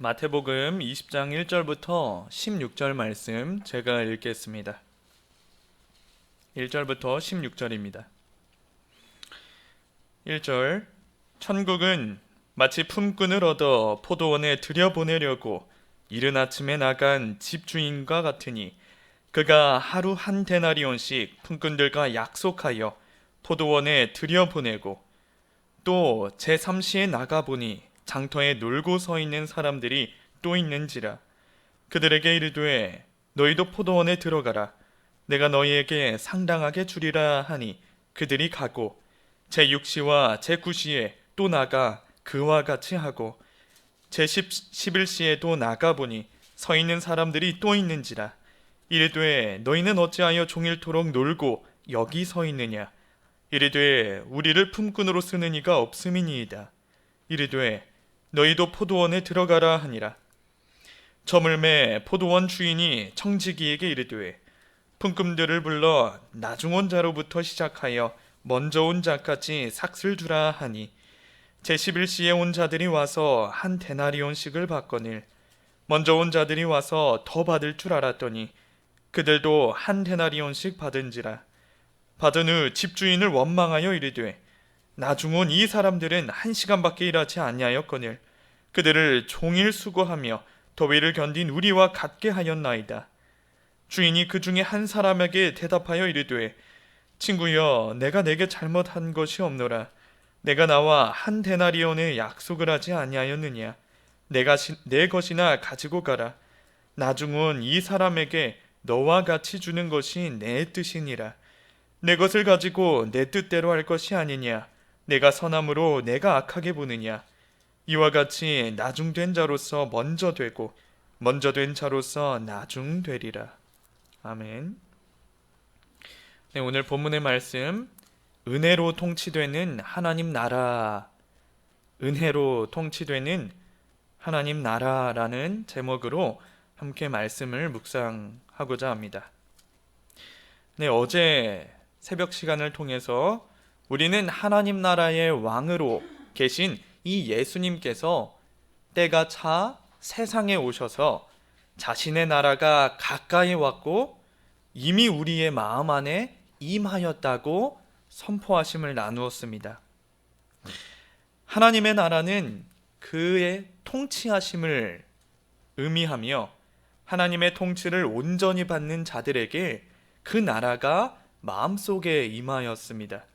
마태복음 20장 1절부터 16절 말씀 제가 읽겠습니다. 1절부터 16절입니다. 1절 천국은 마치 품꾼을 얻어 포도원에 들여보내려고 이른 아침에 나간 집주인과 같으니 그가 하루 한 데나리온씩 품꾼들과 약속하여 포도원에 들여보내고 또 제3시에 나가보니 장터에 놀고 서 있는 사람들이 또 있는지라. 그들에게 이르되 너희도 포도원에 들어가라. 내가 너희에게 상당하게 주리라 하니 그들이 가고 제6시와 제9시에 또 나가 그와 같이 하고 제11시에도 나가보니 서 있는 사람들이 또 있는지라. 이르되 너희는 어찌하여 종일토록 놀고 여기 서 있느냐. 이르되 우리를 품꾼으로 쓰는 이가 없음이니이다. 이르되 너희도 포도원에 들어가라 하니라. 저물매 포도원 주인이 청지기에게 이르되 품꾼들을 불러 나중 온 자로부터 시작하여 먼저 온 자까지 삭슬 주라 하니 제11시에 온 자들이 와서 한 데나리온씩을 받거늘 먼저 온 자들이 와서 더 받을 줄 알았더니 그들도 한 데나리온씩 받은지라. 받은 후 집주인을 원망하여 이르되 나중 온 이 사람들은 1시간밖에 일하지 아니하였거늘 그들을 종일 수고하며 더위를 견딘 우리와 같게 하였나이다. 주인이 그 중에 한 사람에게 대답하여 이르되 친구여, 내가 내게 잘못한 것이 없노라. 내가 나와 한 데나리온의 약속을 하지 아니하였느냐. 내 것이나 가지고 가라. 나중 온 이 사람에게 너와 같이 주는 것이 내 뜻이니라. 내 것을 가지고 내 뜻대로 할 것이 아니냐. 내가 선함으로 내가 악하게 보느냐. 이와 같이 나중된 자로서 먼저 되고 먼저 된 자로서 나중되리라. 아멘. 네, 오늘 본문의 말씀 은혜로 통치되는 하나님 나라, 은혜로 통치되는 하나님 나라라는 제목으로 함께 말씀을 묵상하고자 합니다. 네, 어제 새벽 시간을 통해서 우리는 하나님 나라의 왕으로 계신 이 예수님께서 때가 차 세상에 오셔서 자신의 나라가 가까이 왔고 이미 우리의 마음 안에 임하였다고 선포하심을 나누었습니다. 하나님의 나라는 그의 통치하심을 의미하며 하나님의 통치를 온전히 받는 자들에게 그 나라가 마음속에 임하였습니다.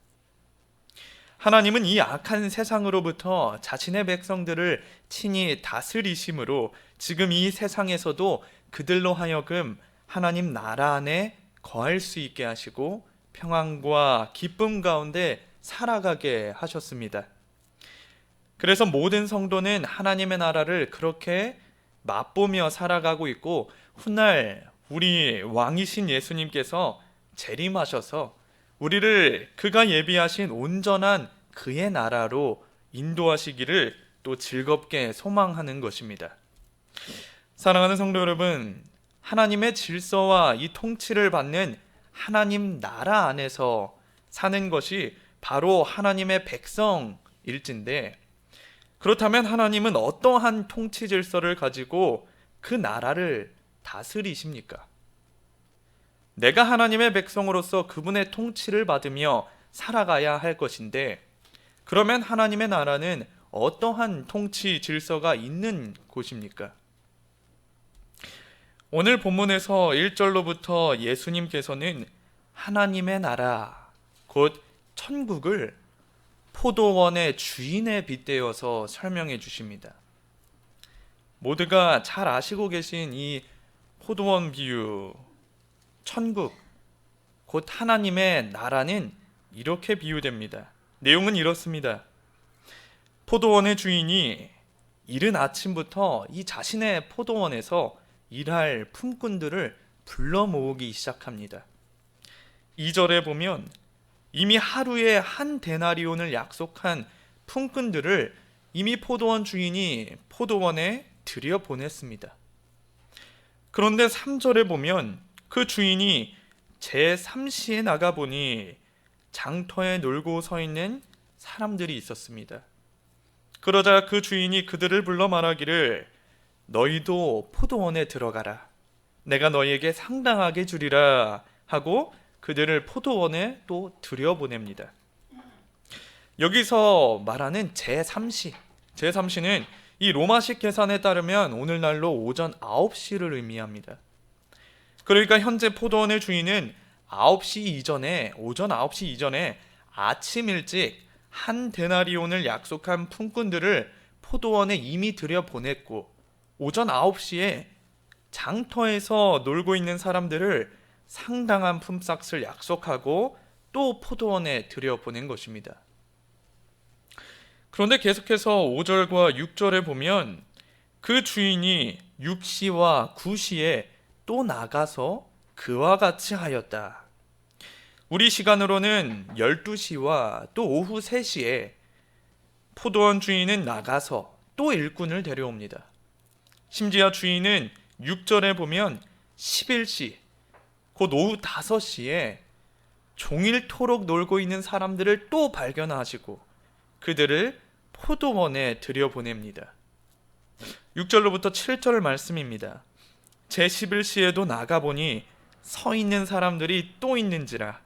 하나님은 이 악한 세상으로부터 자신의 백성들을 친히 다스리심으로 지금 이 세상에서도 그들로 하여금 하나님 나라 안에 거할 수 있게 하시고 평안과 기쁨 가운데 살아가게 하셨습니다. 그래서 모든 성도는 하나님의 나라를 그렇게 맛보며 살아가고 있고 훗날 우리 왕이신 예수님께서 재림하셔서 우리를 그가 예비하신 온전한 그의 나라로 인도하시기를 또 즐겁게 소망하는 것입니다. 사랑하는 성도 여러분, 하나님의 질서와 이 통치를 받는 하나님 나라 안에서 사는 것이 바로 하나님의 백성일진데, 그렇다면 하나님은 어떠한 통치 질서를 가지고 그 나라를 다스리십니까? 내가 하나님의 백성으로서 그분의 통치를 받으며 살아가야 할 것인데, 그러면 하나님의 나라는 어떠한 통치 질서가 있는 곳입니까? 오늘 본문에서 1절로부터 예수님께서는 하나님의 나라, 곧 천국을 포도원의 주인에 빗대어서 설명해 주십니다. 모두가 잘 아시고 계신 이 포도원 비유, 천국, 곧 하나님의 나라는 이렇게 비유됩니다. 내용은 이렇습니다. 포도원의 주인이 이른 아침부터 이 자신의 포도원에서 일할 품꾼들을 불러 모으기 시작합니다. 2절에 보면 이미 하루에 한 데나리온을 약속한 품꾼들을 이미 포도원 주인이 포도원에 들여보냈습니다. 그런데 3절에 보면 그 주인이 제3시에 나가보니 장터에 놀고 서 있는 사람들이 있었습니다. 그러자 그 주인이 그들을 불러 말하기를 너희도 포도원에 들어가라. 내가 너희에게 상당하게 주리라 하고 그들을 포도원에 또 들여보냅니다. 여기서 말하는 제3시는 이 로마식 계산에 따르면 오늘날로 오전 9시를 의미합니다. 그러니까 현재 포도원의 주인은 오전 9시 이전에 아침 일찍 한 데나리온을 약속한 품꾼들을 포도원에 이미 들여보냈고, 오전 9시에 장터에서 놀고 있는 사람들을 상당한 품삯을 약속하고 또 포도원에 들여보낸 것입니다. 그런데 계속해서 5절과 6절에 보면 그 주인이 6시와 9시에 또 나가서 그와 같이 하였다. 우리 시간으로는 12시와 또 오후 3시에 포도원 주인은 나가서 또 일꾼을 데려옵니다. 심지어 주인은 6절에 보면 11시, 곧 오후 5시에 종일토록 놀고 있는 사람들을 또 발견하시고 그들을 포도원에 들여보냅니다. 6절로부터 7절 말씀입니다. 제11시에도 나가보니 서 있는 사람들이 또 있는지라.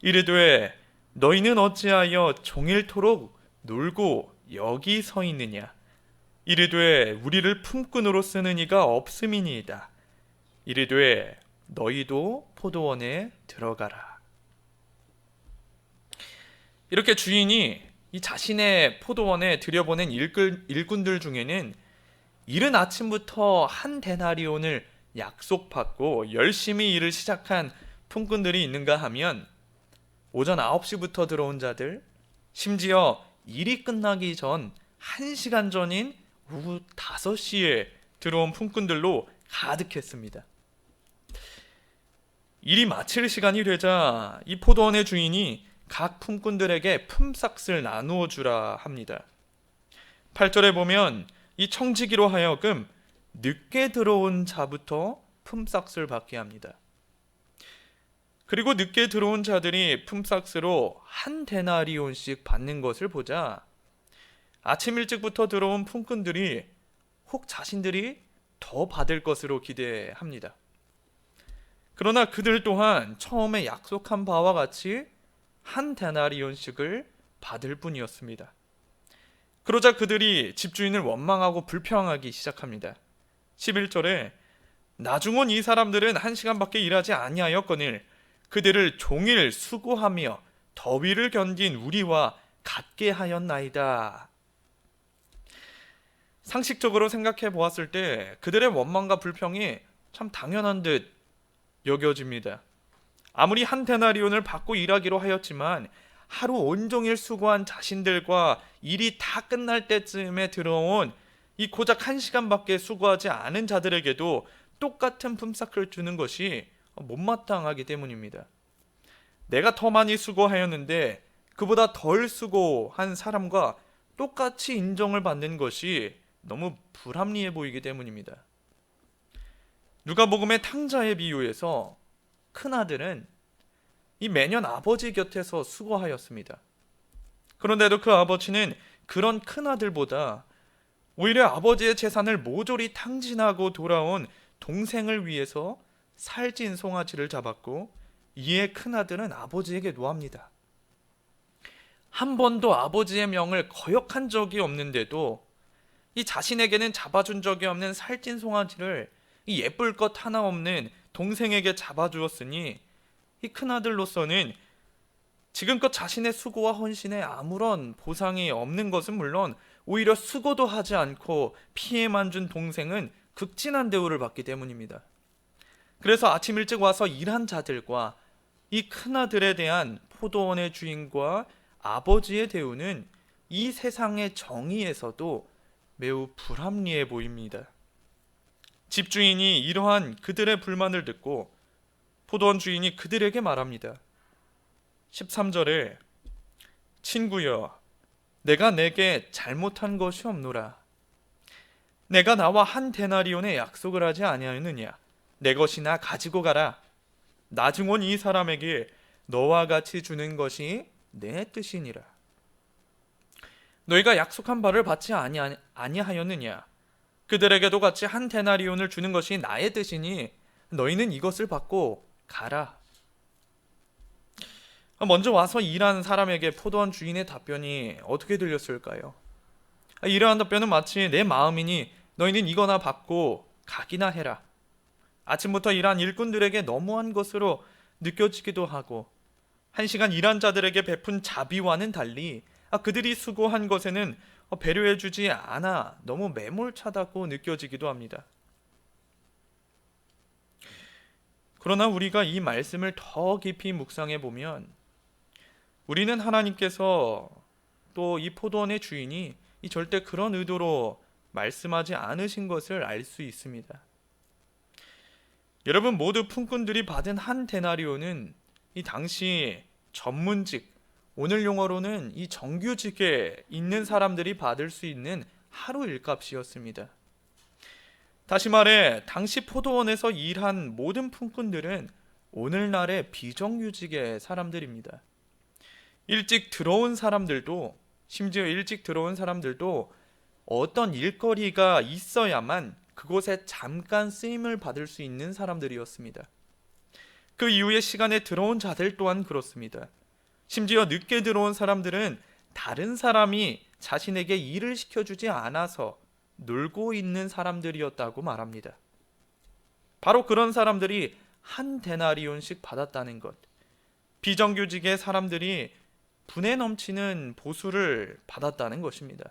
이르되 너희는 어찌하여 종일토록 놀고 여기 서 있느냐. 이르되 우리를 품꾼으로 쓰는 이가 없음이니이다. 이르되 너희도 포도원에 들어가라. 이렇게 주인이 이 자신의 포도원에 들여보낸 일꾼들 중에는 이른 아침부터 한 데나리온을 약속받고 열심히 일을 시작한 품꾼들이 있는가 하면 오전 9시부터 들어온 자들, 심지어 일이 끝나기 전 1시간 전인 오후 5시에 들어온 품꾼들로 가득했습니다. 일이 마칠 시간이 되자 이 포도원의 주인이 각 품꾼들에게 품삯을 나누어 주라 합니다. 8절에 보면 이 청지기로 하여금 늦게 들어온 자부터 품삯을 받게 합니다. 그리고 늦게 들어온 자들이 품삯으로 한 데나리온씩 받는 것을 보자 아침 일찍부터 들어온 품꾼들이 혹 자신들이 더 받을 것으로 기대합니다. 그러나 그들 또한 처음에 약속한 바와 같이 한 데나리온씩을 받을 뿐이었습니다. 그러자 그들이 집주인을 원망하고 불평하기 시작합니다. 11절에 나중은 이 사람들은 1시간밖에 일하지 아니하였거늘 그들을 종일 수고하며 더위를 견딘 우리와 같게 하였나이다. 상식적으로 생각해 보았을 때 그들의 원망과 불평이 참 당연한 듯 여겨집니다. 아무리 한 데나리온을 받고 일하기로 하였지만 하루 온종일 수고한 자신들과 일이 다 끝날 때쯤에 들어온 이 고작 1시간밖에 수고하지 않은 자들에게도 똑같은 품삯을 주는 것이 못마땅하기 때문입니다. 내가 더 많이 수고하였는데 그보다 덜 수고한 사람과 똑같이 인정을 받는 것이 너무 불합리해 보이기 때문입니다. 누가복음의 탕자의 비유에서 큰아들은 이 매년 아버지 곁에서 수고하였습니다. 그런데도 그 아버지는 그런 큰아들보다 오히려 아버지의 재산을 모조리 탕진하고 돌아온 동생을 위해서 살찐 송아지를 잡았고 이에 큰아들은 아버지에게 노합니다. 한 번도 아버지의 명을 거역한 적이 없는데도 이 자신에게는 잡아준 적이 없는 살찐 송아지를 이 예쁠 것 하나 없는 동생에게 잡아주었으니 이 큰아들로서는 지금껏 자신의 수고와 헌신에 아무런 보상이 없는 것은 물론 오히려 수고도 하지 않고 피해만 준 동생은 극진한 대우를 받기 때문입니다. 그래서 아침 일찍 와서 일한 자들과 이 큰아들에 대한 포도원의 주인과 아버지의 대우는 이 세상의 정의에서도 매우 불합리해 보입니다. 집주인이 이러한 그들의 불만을 듣고 포도원 주인이 그들에게 말합니다. 13절에 친구여 내가 내게 잘못한 것이 없노라. 내가 나와 한 데나리온의 약속을 하지 아니하였느냐. 내 것이나 가지고 가라. 나중은 이 사람에게 너와 같이 주는 것이 내 뜻이니라. 너희가 약속한 바를 받지 아니하였느냐. 그들에게도 같이 한 데나리온을 주는 것이 나의 뜻이니 너희는 이것을 받고 가라. 먼저 와서 일한 사람에게 포도원 주인의 답변이 어떻게 들렸을까요? 이러한 답변은 마치 내 마음이니 너희는 이거나 받고 가기나 해라. 아침부터 일한 일꾼들에게 너무한 것으로 느껴지기도 하고, 1시간 일한 자들에게 베푼 자비와는 달리 그들이 수고한 것에는 배려해주지 않아 너무 매몰차다고 느껴지기도 합니다. 그러나 우리가 이 말씀을 더 깊이 묵상해 보면 우리는 하나님께서 또 이 포도원의 주인이 절대 그런 의도로 말씀하지 않으신 것을 알 수 있습니다. 여러분, 모두 품꾼들이 받은 한 데나리온은 이 당시 전문직, 오늘 용어로는 이 정규직에 있는 사람들이 받을 수 있는 하루 일값이었습니다. 다시 말해 당시 포도원에서 일한 모든 품꾼들은 오늘날의 비정규직의 사람들입니다. 심지어 일찍 들어온 사람들도 어떤 일거리가 있어야만 그곳에 잠깐 쓰임을 받을 수 있는 사람들이었습니다. 그 이후의 시간에 들어온 자들 또한 그렇습니다. 심지어 늦게 들어온 사람들은 다른 사람이 자신에게 일을 시켜주지 않아서 놀고 있는 사람들이었다고 말합니다. 바로 그런 사람들이 한 데나리온씩 받았다는 것, 비정규직의 사람들이 분에 넘치는 보수를 받았다는 것입니다.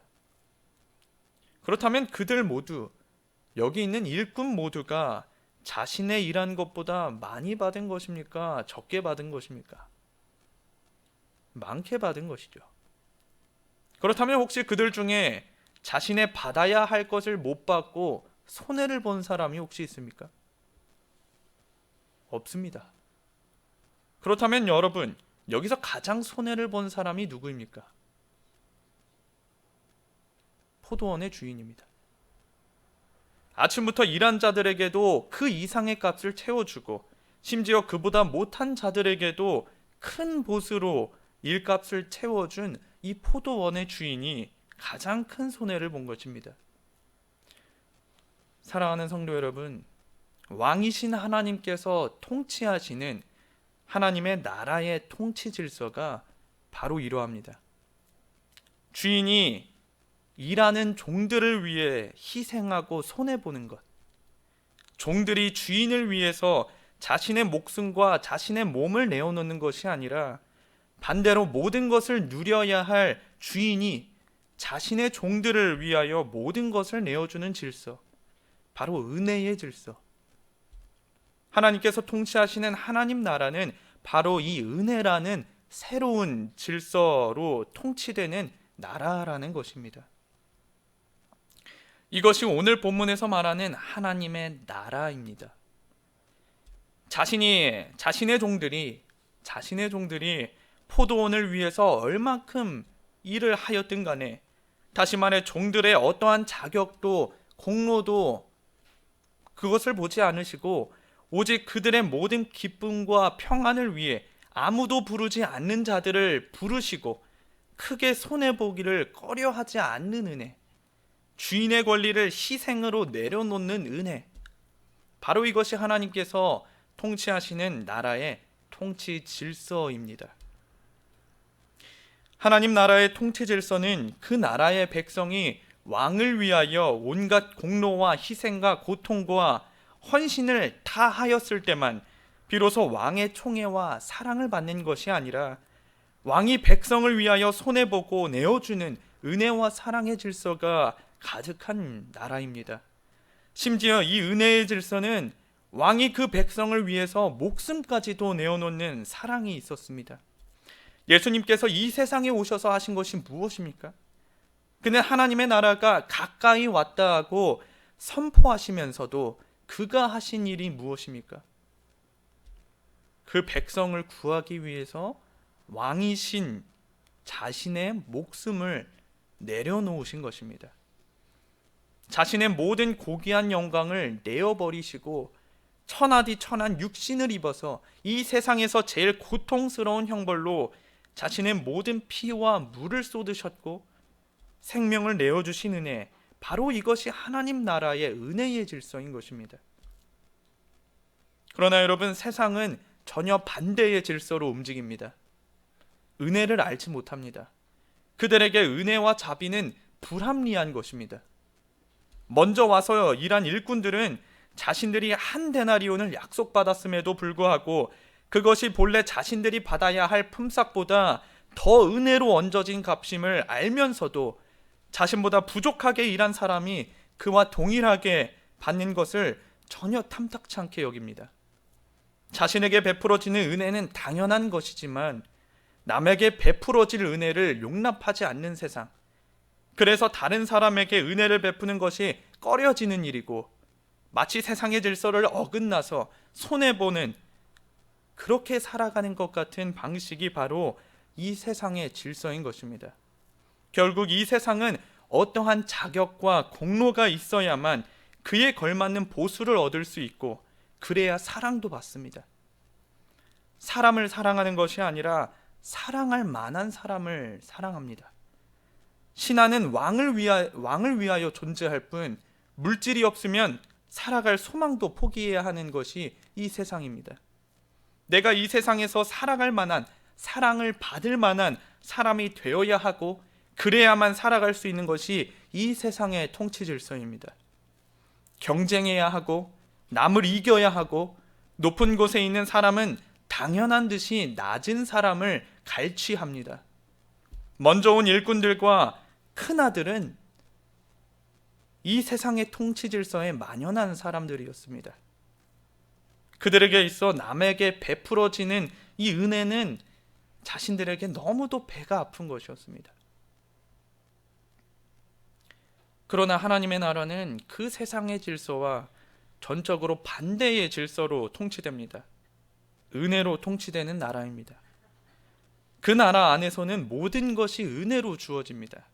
그렇다면 그들 모두, 여기 있는 일꾼 모두가 자신의 일한 것보다 많이 받은 것입니까? 적게 받은 것입니까? 많게 받은 것이죠. 그렇다면 혹시 그들 중에 자신의 받아야 할 것을 못 받고 손해를 본 사람이 혹시 있습니까? 없습니다. 그렇다면 여러분, 여기서 가장 손해를 본 사람이 누구입니까? 포도원의 주인입니다. 아침부터 일한 자들에게도 그 이상의 값을 채워주고, 심지어 그보다 못한 자들에게도 큰 보수로 일값을 채워준 이 포도원의 주인이 가장 큰 손해를 본 것입니다. 사랑하는 성도 여러분, 왕이신 하나님께서 통치하시는 하나님의 나라의 통치 질서가 바로 이러합니다. 주인이 일하는 종들을 위해 희생하고 손해보는 것, 종들이 주인을 위해서 자신의 목숨과 자신의 몸을 내어놓는 것이 아니라 반대로 모든 것을 누려야 할 주인이 자신의 종들을 위하여 모든 것을 내어주는 질서, 바로 은혜의 질서. 하나님께서 통치하시는 하나님 나라는 바로 이 은혜라는 새로운 질서로 통치되는 나라라는 것입니다. 이것이 오늘 본문에서 말하는 하나님의 나라입니다. 자신의 종들이 포도원을 위해서 얼마큼 일을 하였든 간에, 다시 말해 종들의 어떠한 자격도 공로도 그것을 보지 않으시고 오직 그들의 모든 기쁨과 평안을 위해 아무도 부르지 않는 자들을 부르시고 크게 손해보기를 꺼려하지 않는 은혜, 주인의 권리를 희생으로 내려놓는 은혜, 바로 이것이 하나님께서 통치하시는 나라의 통치 질서입니다. 하나님 나라의 통치 질서는 그 나라의 백성이 왕을 위하여 온갖 공로와 희생과 고통과 헌신을 다 하였을 때만 비로소 왕의 총애와 사랑을 받는 것이 아니라 왕이 백성을 위하여 손해보고 내어주는 은혜와 사랑의 질서가 가득한 나라입니다. 심지어 이 은혜의 질서는 왕이 그 백성을 위해서 목숨까지도 내어놓는 사랑이 있었습니다. 예수님께서 이 세상에 오셔서 하신 것이 무엇입니까? 그는 하나님의 나라가 가까이 왔다 하고 선포하시면서도 그가 하신 일이 무엇입니까? 그 백성을 구하기 위해서 왕이신 자신의 목숨을 내려놓으신 것입니다. 자신의 모든 고귀한 영광을 내어버리시고 천하디천한 육신을 입어서 이 세상에서 제일 고통스러운 형벌로 자신의 모든 피와 물을 쏟으셨고 생명을 내어주신 은혜, 바로 이것이 하나님 나라의 은혜의 질서인 것입니다. 그러나 여러분, 세상은 전혀 반대의 질서로 움직입니다. 은혜를 알지 못합니다. 그들에게 은혜와 자비는 불합리한 것입니다. 먼저 와서 일한 일꾼들은 자신들이 한 데나리온을 약속받았음에도 불구하고 그것이 본래 자신들이 받아야 할 품삯보다 더 은혜로 얹어진 값임을 알면서도 자신보다 부족하게 일한 사람이 그와 동일하게 받는 것을 전혀 탐탁치 않게 여깁니다. 자신에게 베풀어지는 은혜는 당연한 것이지만 남에게 베풀어질 은혜를 용납하지 않는 세상, 그래서 다른 사람에게 은혜를 베푸는 것이 꺼려지는 일이고 마치 세상의 질서를 어긋나서 손해보는, 그렇게 살아가는 것 같은 방식이 바로 이 세상의 질서인 것입니다. 결국 이 세상은 어떠한 자격과 공로가 있어야만 그에 걸맞는 보수를 얻을 수 있고 그래야 사랑도 받습니다. 사람을 사랑하는 것이 아니라 사랑할 만한 사람을 사랑합니다. 신하는 왕을 위하여 존재할 뿐 물질이 없으면 살아갈 소망도 포기해야 하는 것이 이 세상입니다. 내가 이 세상에서 살아갈 만한, 사랑을 받을 만한 사람이 되어야 하고 그래야만 살아갈 수 있는 것이 이 세상의 통치 질서입니다. 경쟁해야 하고 남을 이겨야 하고 높은 곳에 있는 사람은 당연한 듯이 낮은 사람을 갈취합니다. 먼저 온 일꾼들과 큰아들은 이 세상의 통치 질서에 만연한 사람들이었습니다. 그들에게 있어 남에게 베풀어지는 이 은혜는 자신들에게 너무도 배가 아픈 것이었습니다. 그러나 하나님의 나라는 그 세상의 질서와 전적으로 반대의 질서로 통치됩니다. 은혜로 통치되는 나라입니다. 그 나라 안에서는 모든 것이 은혜로 주어집니다.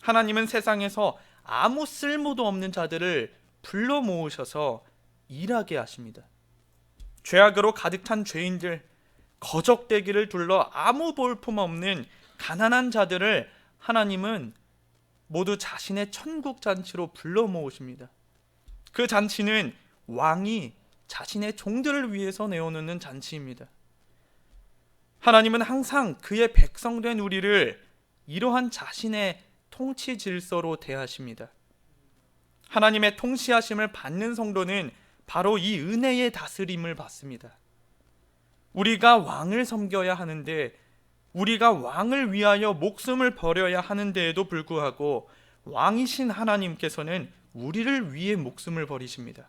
하나님은 세상에서 아무 쓸모도 없는 자들을 불러 모으셔서 일하게 하십니다. 죄악으로 가득 찬 죄인들, 거적대기를 둘러 아무 볼품없는 가난한 자들을 하나님은 모두 자신의 천국 잔치로 불러 모으십니다. 그 잔치는 왕이 자신의 종들을 위해서 내어놓는 잔치입니다. 하나님은 항상 그의 백성된 우리를 이러한 자신의 통치 질서로 대하십니다. 하나님의 통치하심을 받는 성도는 바로 이 은혜의 다스림을 받습니다. 우리가 왕을 섬겨야 하는데, 우리가 왕을 위하여 목숨을 버려야 하는데에도 불구하고 왕이신 하나님께서는 우리를 위해 목숨을 버리십니다.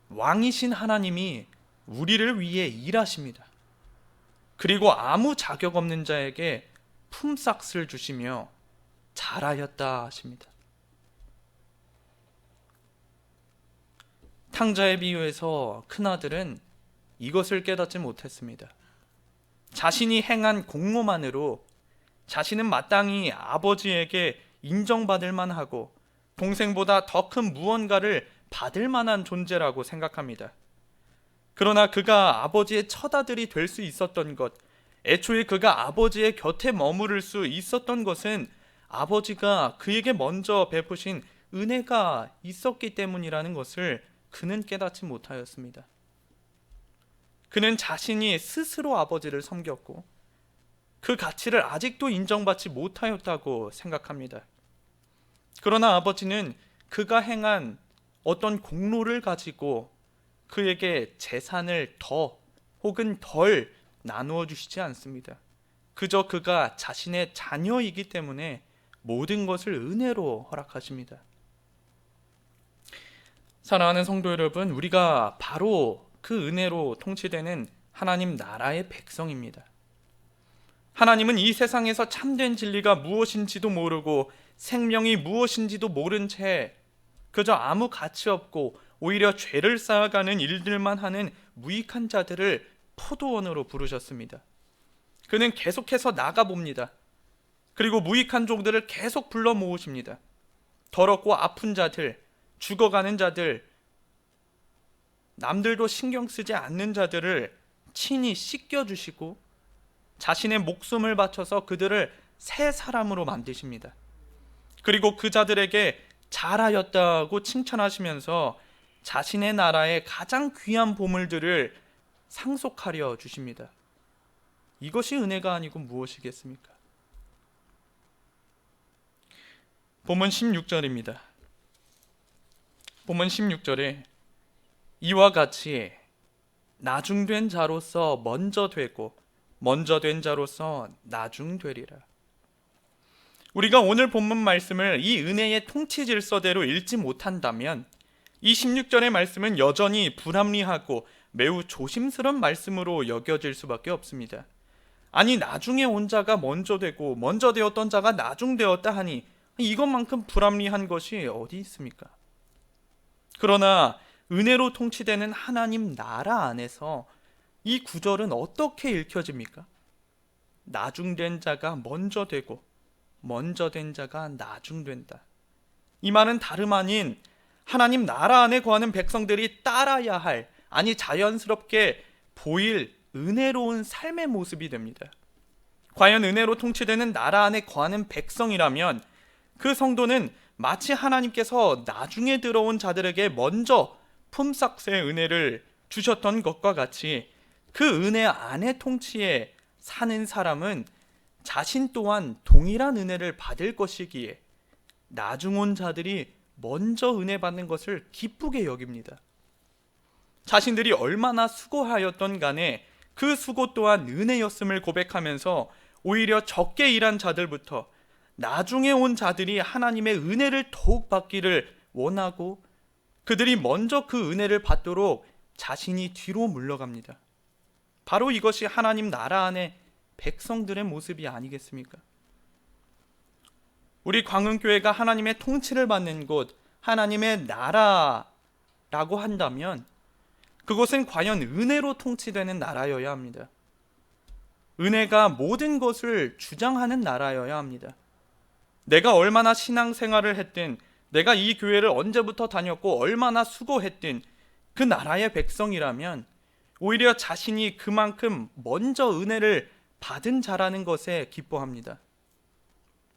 왕이신 하나님이 우리를 위해 일하십니다. 그리고 아무 자격 없는 자에게 품삯을 주시며 잘하였다 하십니다. 탕자의 비유에서 큰아들은 이것을 깨닫지 못했습니다. 자신이 행한 공로만으로 자신은 마땅히 아버지에게 인정받을 만하고 동생보다 더 큰 무언가를 받을 만한 존재라고 생각합니다. 그러나 그가 아버지의 첫아들이 될 수 있었던 것, 애초에 그가 아버지의 곁에 머무를 수 있었던 것은 아버지가 그에게 먼저 베푸신 은혜가 있었기 때문이라는 것을 그는 깨닫지 못하였습니다. 그는 자신이 스스로 아버지를 섬겼고 그 가치를 아직도 인정받지 못하였다고 생각합니다. 그러나 아버지는 그가 행한 어떤 공로를 가지고 그에게 재산을 더 혹은 덜 나누어 주시지 않습니다. 그저 그가 자신의 자녀이기 때문에 모든 것을 은혜로 허락하십니다. 사랑하는 성도 여러분, 우리가 바로 그 은혜로 통치되는 하나님 나라의 백성입니다. 하나님은 이 세상에서 참된 진리가 무엇인지도 모르고 생명이 무엇인지도 모른 채 그저 아무 가치 없고 오히려 죄를 쌓아가는 일들만 하는 무익한 자들을 포도원으로 부르셨습니다. 그는 계속해서 나가봅니다. 그리고 무익한 종들을 계속 불러 모으십니다. 더럽고 아픈 자들, 죽어가는 자들, 남들도 신경 쓰지 않는 자들을 친히 씻겨주시고 자신의 목숨을 바쳐서 그들을 새 사람으로 만드십니다. 그리고 그 자들에게 잘하였다고 칭찬하시면서 자신의 나라의 가장 귀한 보물들을 상속하려 주십니다. 이것이 은혜가 아니고 무엇이겠습니까? 본문 16절입니다. 본문 16절에 이와 같이 나중된 자로서 먼저 되고 먼저 된 자로서 나중되리라. 우리가 오늘 본문 말씀을 이 은혜의 통치 질서대로 읽지 못한다면 이 16절의 말씀은 여전히 불합리하고 매우 조심스러운 말씀으로 여겨질 수밖에 없습니다. 아니, 나중에 온 자가 먼저 되고 먼저 되었던 자가 나중되었다 하니 이것만큼 불합리한 것이 어디 있습니까? 그러나 은혜로 통치되는 하나님 나라 안에서 이 구절은 어떻게 읽혀집니까? 나중된 자가 먼저 되고 먼저 된 자가 나중된다. 이 말은 다름 아닌 하나님 나라 안에 거하는 백성들이 따라야 할, 아니 자연스럽게 보일 은혜로운 삶의 모습이 됩니다. 과연 은혜로 통치되는 나라 안에 거하는 백성이라면 그 성도는 마치 하나님께서 나중에 들어온 자들에게 먼저 품삯의 은혜를 주셨던 것과 같이 그 은혜 안의 통치에 사는 사람은 자신 또한 동일한 은혜를 받을 것이기에 나중 온 자들이 먼저 은혜 받는 것을 기쁘게 여깁니다. 자신들이 얼마나 수고하였던 간에 그 수고 또한 은혜였음을 고백하면서 오히려 적게 일한 자들부터 나중에 온 자들이 하나님의 은혜를 더욱 받기를 원하고 그들이 먼저 그 은혜를 받도록 자신이 뒤로 물러갑니다. 바로 이것이 하나님 나라 안에 백성들의 모습이 아니겠습니까? 우리 광흥교회가 하나님의 통치를 받는 곳, 하나님의 나라라고 한다면 그것은 과연 은혜로 통치되는 나라여야 합니다. 은혜가 모든 것을 주장하는 나라여야 합니다. 내가 얼마나 신앙생활을 했든, 내가 이 교회를 언제부터 다녔고 얼마나 수고했든 그 나라의 백성이라면 오히려 자신이 그만큼 먼저 은혜를 받은 자라는 것에 기뻐합니다.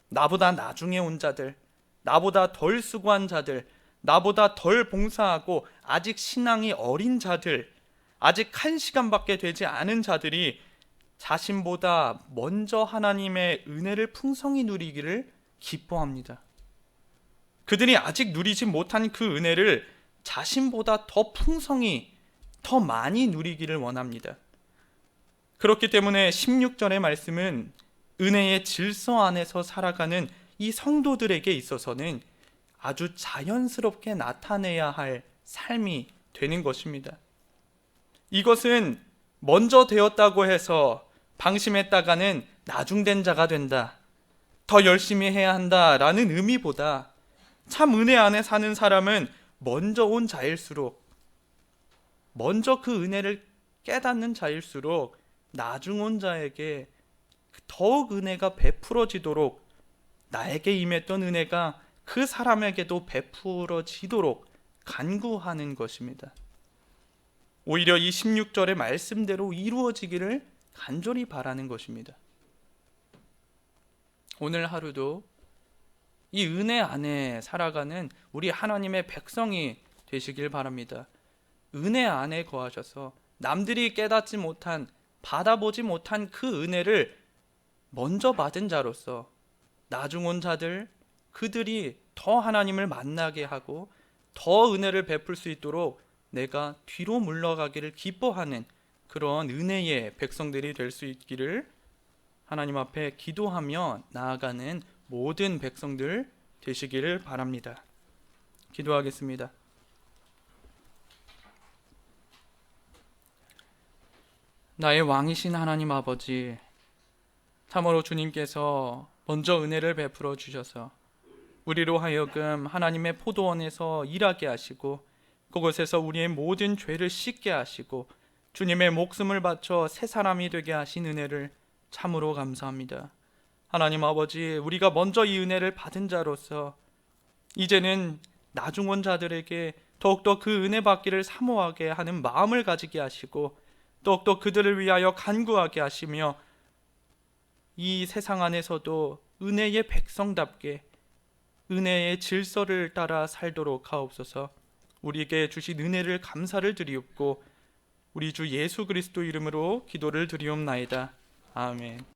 나보다 나중에 온 자들, 나보다 덜 수고한 자들, 나보다 덜 봉사하고 아직 신앙이 어린 자들, 아직 한 시간밖에 되지 않은 자들이 자신보다 먼저 하나님의 은혜를 풍성히 누리기를 기뻐합니다. 그들이 아직 누리지 못한 그 은혜를 자신보다 더 풍성히, 더 많이 누리기를 원합니다. 그렇기 때문에 16절의 말씀은 은혜의 질서 안에서 살아가는 이 성도들에게 있어서는 아주 자연스럽게 나타내야 할 삶이 되는 것입니다. 이것은 먼저 되었다고 해서 방심했다가는 나중된 자가 된다, 더 열심히 해야 한다라는 의미보다 참 은혜 안에 사는 사람은 먼저 온 자일수록, 먼저 그 은혜를 깨닫는 자일수록 나중 온 자에게 더욱 은혜가 베풀어지도록, 나에게 임했던 은혜가 그 사람에게도 베풀어지도록 간구하는 것입니다. 오히려 이 16절의 말씀대로 이루어지기를 간절히 바라는 것입니다. 오늘 하루도 이 은혜 안에 살아가는 우리 하나님의 백성이 되시길 바랍니다. 은혜 안에 거하셔서 남들이 깨닫지 못한, 받아보지 못한 그 은혜를 먼저 받은 자로서 나중 온 자들, 그들이 더 하나님을 만나게 하고 더 은혜를 베풀 수 있도록 내가 뒤로 물러가기를 기뻐하는 그런 은혜의 백성들이 될 수 있기를 하나님 앞에 기도하며 나아가는 모든 백성들 되시기를 바랍니다. 기도하겠습니다. 나의 왕이신 하나님 아버지, 참으로 주님께서 먼저 은혜를 베풀어 주셔서 우리로 하여금 하나님의 포도원에서 일하게 하시고 그곳에서 우리의 모든 죄를 씻게 하시고 주님의 목숨을 바쳐 새 사람이 되게 하신 은혜를 참으로 감사합니다. 하나님 아버지, 우리가 먼저 이 은혜를 받은 자로서 이제는 나중 온 자들에게 더욱더 그 은혜 받기를 사모하게 하는 마음을 가지게 하시고 더욱더 그들을 위하여 간구하게 하시며 이 세상 안에서도 은혜의 백성답게, 은혜의 질서를 따라 살도록 하옵소서. 우리에게 주신 은혜를 감사를 드리옵고 우리 주 예수 그리스도 이름으로 기도를 드리옵나이다. 아멘.